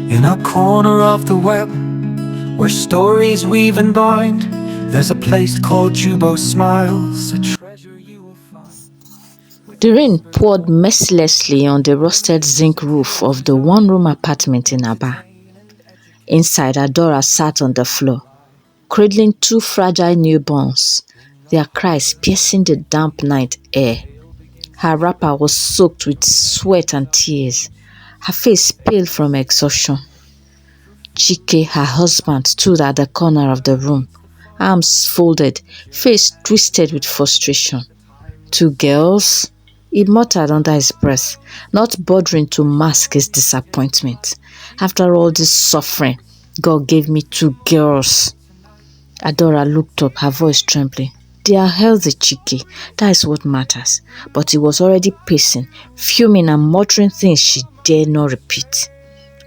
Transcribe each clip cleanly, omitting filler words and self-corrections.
In a corner of the web, where stories weave and bind, there's a place called Jubosmiles, a treasure you will find. The rain poured mercilessly on the rusted zinc roof of the one-room apartment in Aba. Inside, Adora sat on the floor, cradling two fragile newborns, their cries piercing the damp night air. Her wrapper was soaked with sweat and tears, her face pale from exhaustion. Chike, her husband, stood at the corner of the room, arms folded, face twisted with frustration. Two girls? He muttered under his breath, not bothering to mask his disappointment. After all this suffering, God gave me two girls. Adora looked up, her voice trembling. They are healthy, Chike. That is what matters. But he was already pacing, fuming and muttering things she dared not repeat.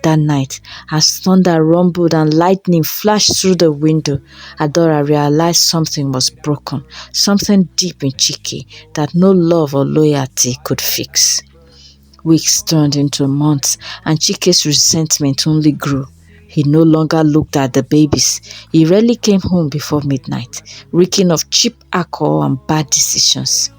That night, as thunder rumbled and lightning flashed through the window, Adora realized something was broken, something deep in Chike that no love or loyalty could fix. Weeks turned into months, and Chike's resentment only grew. He no longer looked at the babies. He rarely came home before midnight, reeking of cheap alcohol and bad decisions.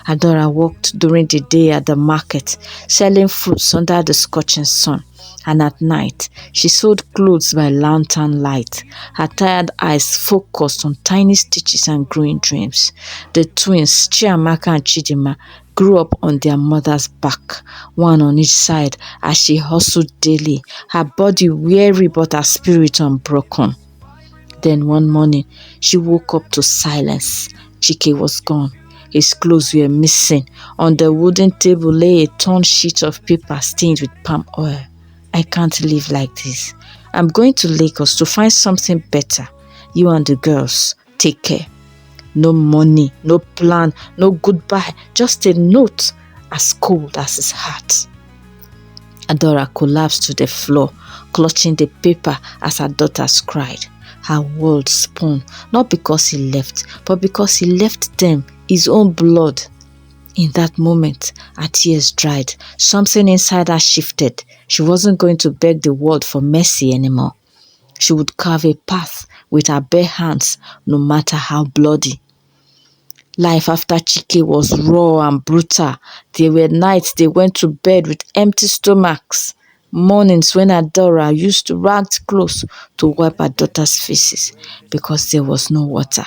Adora worked during the day at the market, selling fruits under the scorching sun. And at night, she sewed clothes by lantern light, her tired eyes focused on tiny stitches and growing dreams. The twins, Chiamaka and Chidima, grew up on their mother's back, one on each side, as she hustled daily, her body weary but her spirit unbroken. Then one morning, she woke up to silence. Chike was gone. His clothes were missing. On the wooden table lay a torn sheet of paper stained with palm oil. I can't live like this. I'm going to Lagos to find something better. You and the girls, take care. No money, no plan, no goodbye, just a note as cold as his heart. Adora collapsed to the floor, clutching the paper as her daughters cried. Her world spun, not because he left, but because he left them, his own blood. In that moment, her tears dried. Something inside her shifted. She wasn't going to beg the world for mercy anymore. She would carve a path with her bare hands, no matter how bloody. Life after Chike was raw and brutal. There were nights they went to bed with empty stomachs. Mornings when Adora used to ragged clothes to wipe her daughters' faces because there was no water.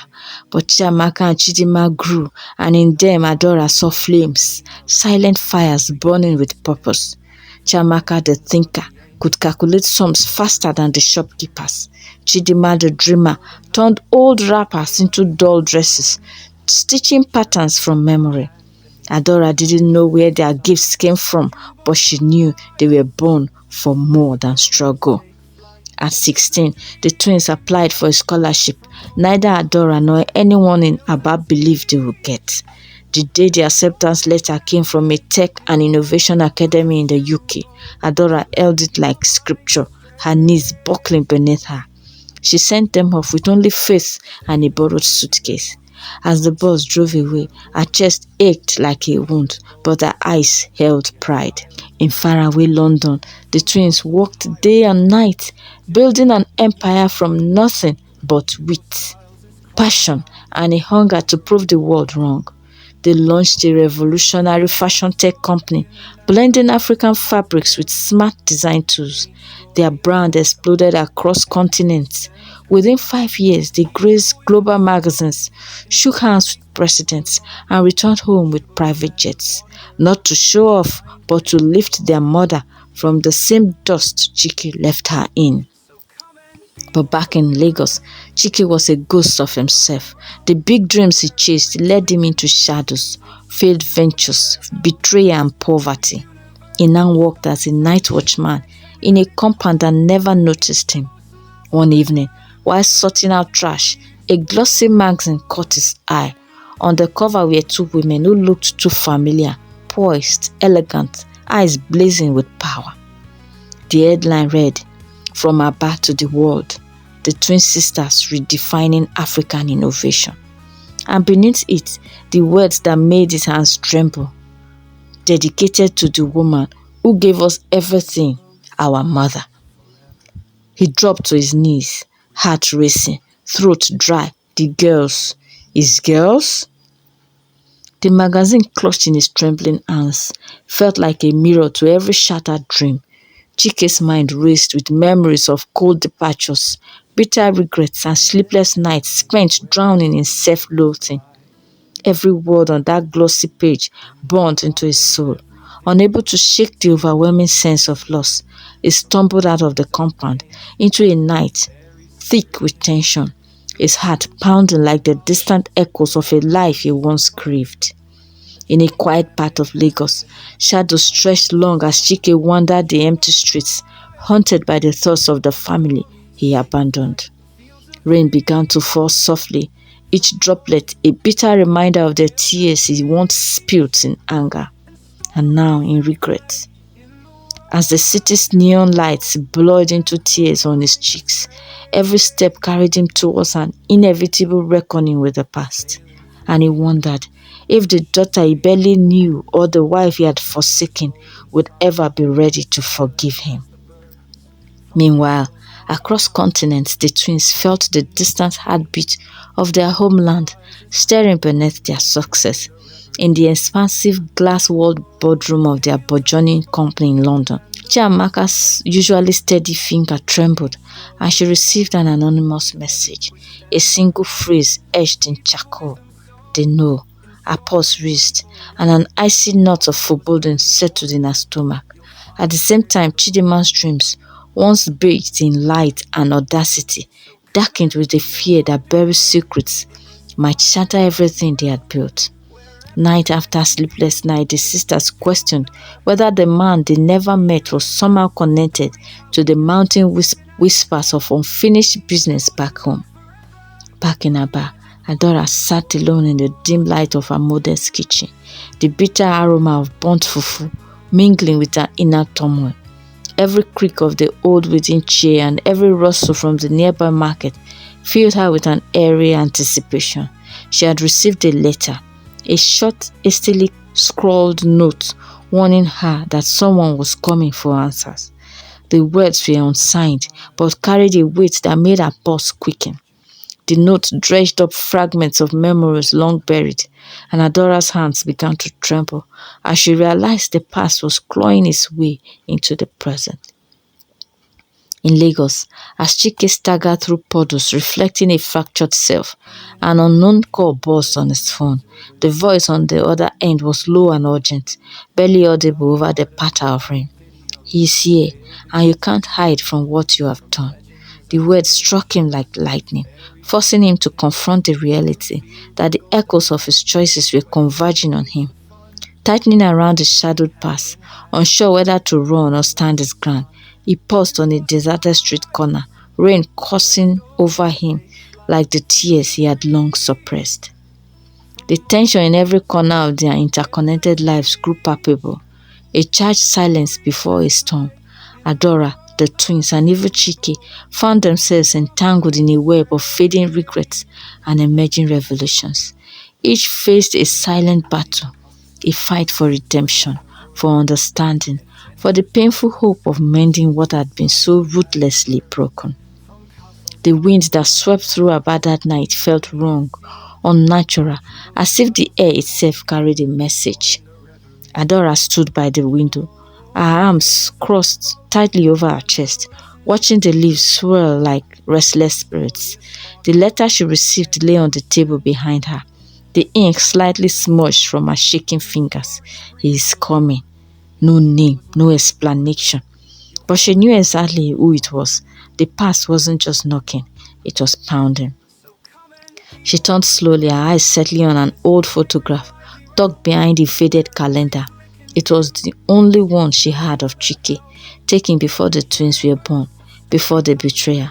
But Chiamaka and Chidima grew, and in them Adora saw flames, silent fires burning with purpose. Chiamaka, the thinker, could calculate sums faster than the shopkeepers. Chidima, the dreamer, turned old wrappers into doll dresses, stitching patterns from memory. Adora didn't know where their gifts came from, but she knew they were born for more than struggle. At 16, the twins applied for a scholarship neither Adora nor anyone in Aba believed they would get. The day the acceptance letter came from a tech and innovation academy in the UK, Adora held it like scripture, her knees buckling beneath her. She sent them off with only faith and a borrowed suitcase. As the bus drove away, her chest ached like a wound, but her eyes held pride. In faraway London, the twins worked day and night, building an empire from nothing but wit, passion, and a hunger to prove the world wrong. They launched a revolutionary fashion tech company, blending African fabrics with smart design tools. Their brand exploded across continents. Within 5 years, they graced global magazines, shook hands with presidents, and returned home with private jets. Not to show off, but to lift their mother from the same dust Chike left her in. But back in Lagos, Chike was a ghost of himself. The big dreams he chased led him into shadows, failed ventures, betrayal and poverty. He now worked as a night watchman in a compound that never noticed him. One evening, while sorting out trash, a glossy magazine caught his eye. On the cover were two women who looked too familiar, poised, elegant, eyes blazing with power. The headline read, "From Aba to the World, the twin sisters redefining African innovation." And beneath it, the words that made his hands tremble, "Dedicated to the woman who gave us everything, our mother." He dropped to his knees, heart racing, throat dry. The girls. His girls? The magazine clutched in his trembling hands felt like a mirror to every shattered dream. Chike's mind raced with memories of cold departures, bitter regrets, and sleepless nights spent drowning in self-loathing. Every word on that glossy page burned into his soul. Unable to shake the overwhelming sense of loss, he stumbled out of the compound into a night thick with tension, his heart pounding like the distant echoes of a life he once grieved. In a quiet part of Lagos, shadows stretched long as Chike wandered the empty streets, haunted by the thoughts of the family he abandoned. Rain began to fall softly, each droplet a bitter reminder of the tears he once spilled in anger, and now in regret. As the city's neon lights blurred into tears on his cheeks, every step carried him towards an inevitable reckoning with the past. And he wondered if the daughter he barely knew or the wife he had forsaken would ever be ready to forgive him. Meanwhile, across continents, the twins felt the distant heartbeat of their homeland stirring beneath their success. In the expansive glass-walled boardroom of their burgeoning company in London, Chiamaka's usually steady finger trembled as she received an anonymous message, a single phrase etched in charcoal. They know. Her pulse raised, and an icy knot of foreboding settled in her stomach. At the same time, Chidiman's dreams, once bathed in light and audacity, darkened with the fear that buried secrets might shatter everything they had built. Night after sleepless night, the sisters questioned whether the man they never met was somehow connected to the mountain whispers of unfinished business back home. Back in Aba, Adora sat alone in the dim light of her mother's kitchen, the bitter aroma of burnt fufu mingling with her inner turmoil. Every creak of the old wooden chair and every rustle from the nearby market filled her with an airy anticipation. She had received a letter, a short, hastily scrawled note warning her that someone was coming for answers. The words were unsigned, but carried a weight that made her pulse quicken. The note dredged up fragments of memories long buried, and Adora's hands began to tremble as she realized the past was clawing its way into the present. In Lagos, as Chike staggered through puddles reflecting a fractured self, an unknown call buzzed on his phone. The voice on the other end was low and urgent, barely audible over the patter of rain. "He is here, and you can't hide from what you have done." The words struck him like lightning, forcing him to confront the reality that the echoes of his choices were converging on him. Tightening around the shadowed path, unsure whether to run or stand his ground, he paused on a deserted street corner, rain coursing over him like the tears he had long suppressed. The tension in every corner of their interconnected lives grew palpable, a charged silence before a storm. Adora, the twins, and even Chike found themselves entangled in a web of fading regrets and emerging revelations. Each faced a silent battle, a fight for redemption, for understanding, for the painful hope of mending what had been so ruthlessly broken. The wind that swept through Aba that night felt wrong, unnatural, as if the air itself carried a message. Adora stood by the window, her arms crossed tightly over her chest, watching the leaves swirl like restless spirits. The letter she received lay on the table behind her, the ink slightly smudged from her shaking fingers. He is coming. No name, no explanation. But she knew exactly who it was. The past wasn't just knocking, it was pounding. She turned slowly, her eyes settling on an old photograph tucked behind a faded calendar. It was the only one she had of Chike, taken before the twins were born, before the betrayal.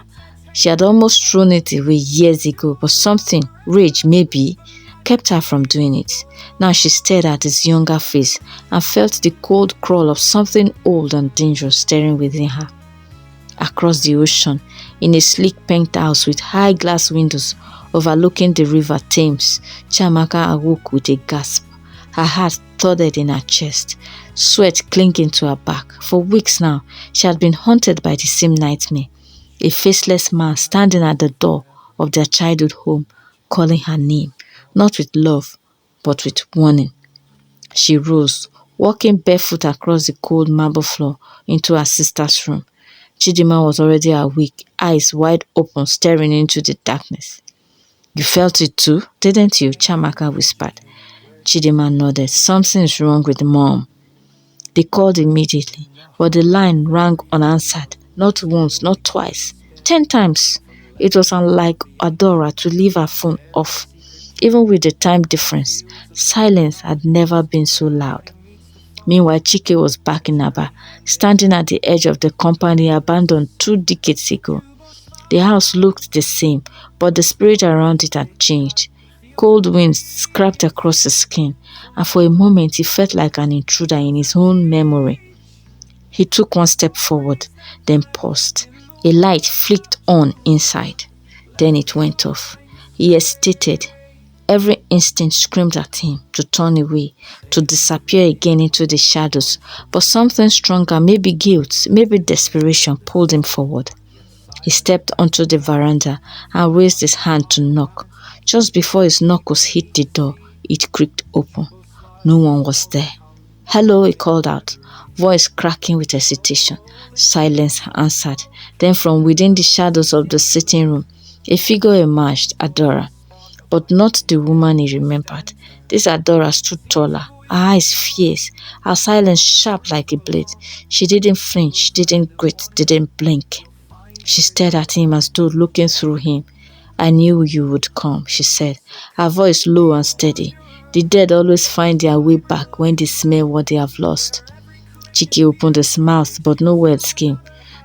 She had almost thrown it away years ago, but something, rage maybe, kept her from doing it. Now she stared at his younger face and felt the cold crawl of something old and dangerous stirring within her. Across the ocean, in a sleek penthouse with high glass windows overlooking the river Thames, Chiamaka awoke with a gasp. Her heart thudded in her chest, sweat clinging to her back. For weeks now, she had been haunted by the same nightmare. a faceless man standing at the door of their childhood home, calling her name, not with love, but with warning. She rose, walking barefoot across the cold marble floor into her sister's room. Chidinma was already awake, eyes wide open, staring into the darkness. "You felt it too, didn't you?" Chiamaka whispered. Chidinma nodded. "Something's wrong with Mom." They called immediately, but the line rang unanswered, not once, not twice, 10 times. It was unlike Adora to leave her phone off. Even with the time difference, silence had never been so loud. Meanwhile, Chike was back in Aba, standing at the edge of the compound he abandoned 2 decades ago. The house looked the same, but the spirit around it had changed. Cold winds scraped across his skin, and for a moment he felt like an intruder in his own memory. He took 1 step forward, then paused. A light flicked on inside. Then it went off. He hesitated. Every instinct screamed at him to turn away, to disappear again into the shadows, but something stronger, maybe guilt, maybe desperation, pulled him forward. He stepped onto the veranda and raised his hand to knock. Just before his knuckles hit the door, it creaked open. No one was there. "Hello," he called out, voice cracking with hesitation. Silence answered. Then from within the shadows of the sitting room, a figure emerged, Adora. But not the woman he remembered. This Adora stood taller, her eyes fierce, her silence sharp like a blade. She didn't flinch, didn't grit, didn't blink. She stared at him as though looking through him. "I knew you would come," she said, her voice low and steady. The dead always find their way back when they smell what they have lost. Chike opened his mouth, but no words came.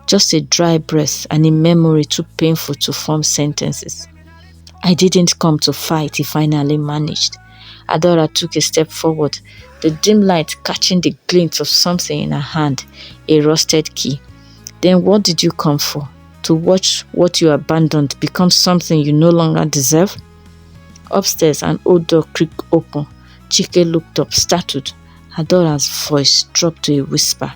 Just a dry breath and a memory too painful to form sentences. "I didn't come to fight," he finally managed. Adora took a step forward, the dim light catching the glint of something in her hand, a rusted key. "Then what did you come for? To watch what you abandoned become something you no longer deserve?" Upstairs, an old door creaked open. Chike looked up, startled. Adora's voice dropped to a whisper.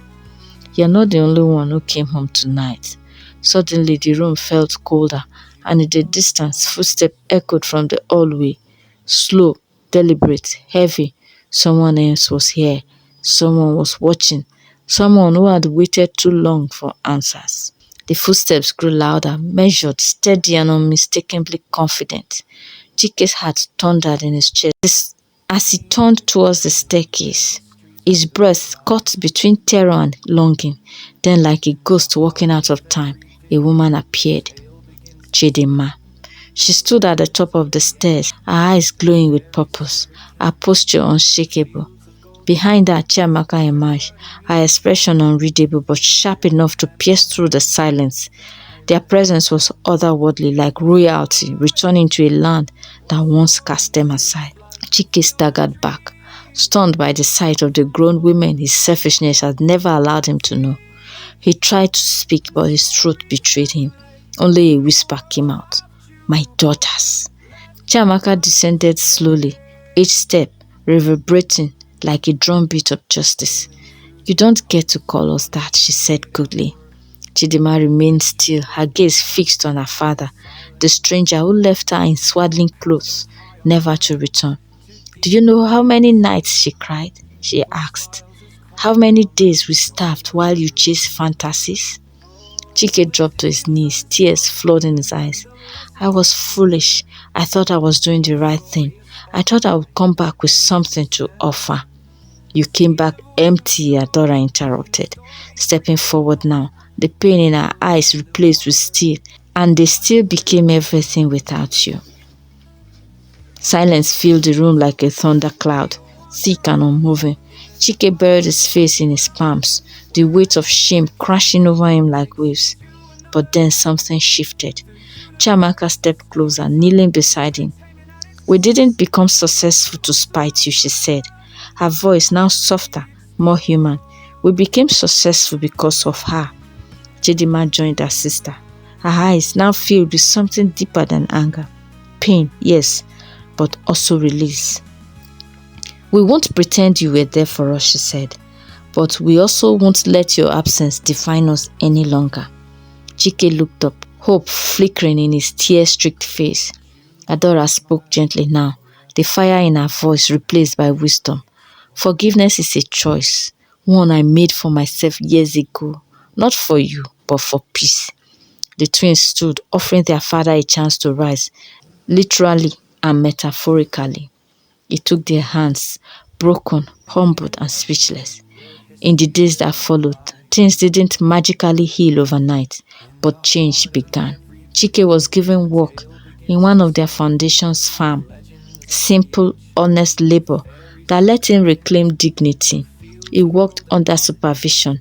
"You're not the only one who came home tonight." Suddenly the room felt colder, and in the distance footsteps echoed from the hallway. Slow, deliberate, heavy. Someone else was here. Someone was watching. Someone who had waited too long for answers. The footsteps grew louder, measured, steady and unmistakably confident. Chike's heart thundered in his chest as he turned towards the staircase. His breath caught between terror and longing. Then, like a ghost walking out of time, a woman appeared. Chidinma. She stood at the top of the stairs, her eyes glowing with purpose, her posture unshakable. Behind her, Chiamaka emerged, her expression unreadable but sharp enough to pierce through the silence. Their presence was otherworldly, like royalty returning to a land that once cast them aside. Chike staggered back, stunned by the sight of the grown women his selfishness had never allowed him to know. He tried to speak, but his throat betrayed him. Only a whisper came out. "My daughters." Chiamaka descended slowly, each step reverberating like a drumbeat of justice. "You don't get to call us that," she said coldly. Chidinma remained still, her gaze fixed on her father, the stranger who left her in swaddling clothes, never to return. "Do you know how many nights," she cried, she asked, "how many days we starved while you chased fantasies?" Chike dropped to his knees, tears flooding his eyes. "I was foolish. I thought I was doing the right thing. I thought I would come back with something to offer." "You came back empty," Adora interrupted, stepping forward now, the pain in her eyes replaced with steel, "and they still became everything without you." Silence filled the room like a thundercloud, thick and unmoving. Chike buried his face in his palms, the weight of shame crashing over him like waves. But then something shifted. Chiamaka stepped closer, kneeling beside him. "We didn't become successful to spite you," she said, her voice now softer, more human. "We became successful because of her." Chidinma joined her sister, her eyes now filled with something deeper than anger. Pain, yes, but also release. "We won't pretend you were there for us," she said, "but we also won't let your absence define us any longer." Chike looked up, hope flickering in his tear-streaked face. Adora spoke gently now, the fire in her voice replaced by wisdom. Forgiveness is a choice, one I made for myself years ago, not for you, but for peace. The twins stood, offering their father a chance to rise, literally and metaphorically. He took their hands, broken, humbled, and speechless. In the days that followed, things didn't magically heal overnight, but change began. Chike was given work in one of their foundation's farm, simple, honest labor that let him reclaim dignity. He worked under supervision,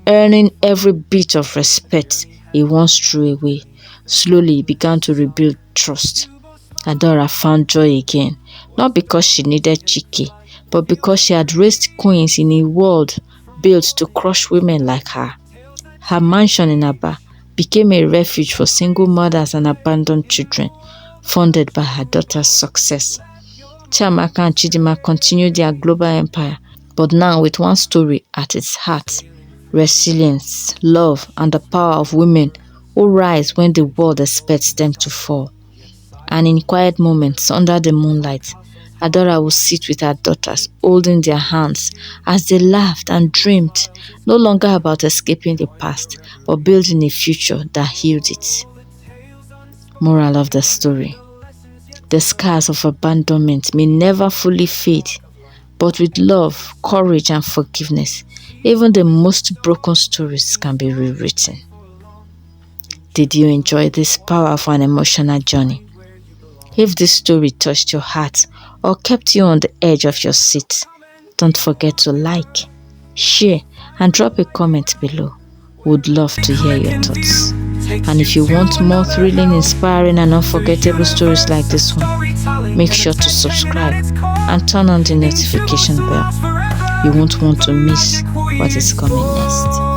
earning every bit of respect he once threw away. Slowly, he began to rebuild trust. Adora found joy again, not because she needed Chike, but because she had raised queens in a world built to crush women like her. Her mansion in Aba became a refuge for single mothers and abandoned children, funded by her daughter's success. Chiamaka and Chidima continued their global empire, but now with one story at its heart: resilience, love, and the power of women who rise when the world expects them to fall. And in quiet moments under the moonlight, Adora would sit with her daughters, holding their hands as they laughed and dreamed, no longer about escaping the past, but building a future that healed it. Moral of the story: the scars of abandonment may never fully fade, but with love, courage, and forgiveness, even the most broken stories can be rewritten. Did you enjoy this powerful and emotional journey? If this story touched your heart or kept you on the edge of your seat, don't forget to like, share, and drop a comment below. Would love to hear your thoughts. And if you want more thrilling, inspiring, and unforgettable stories like this one, make sure to subscribe and turn on the notification bell. You won't want to miss what is coming next.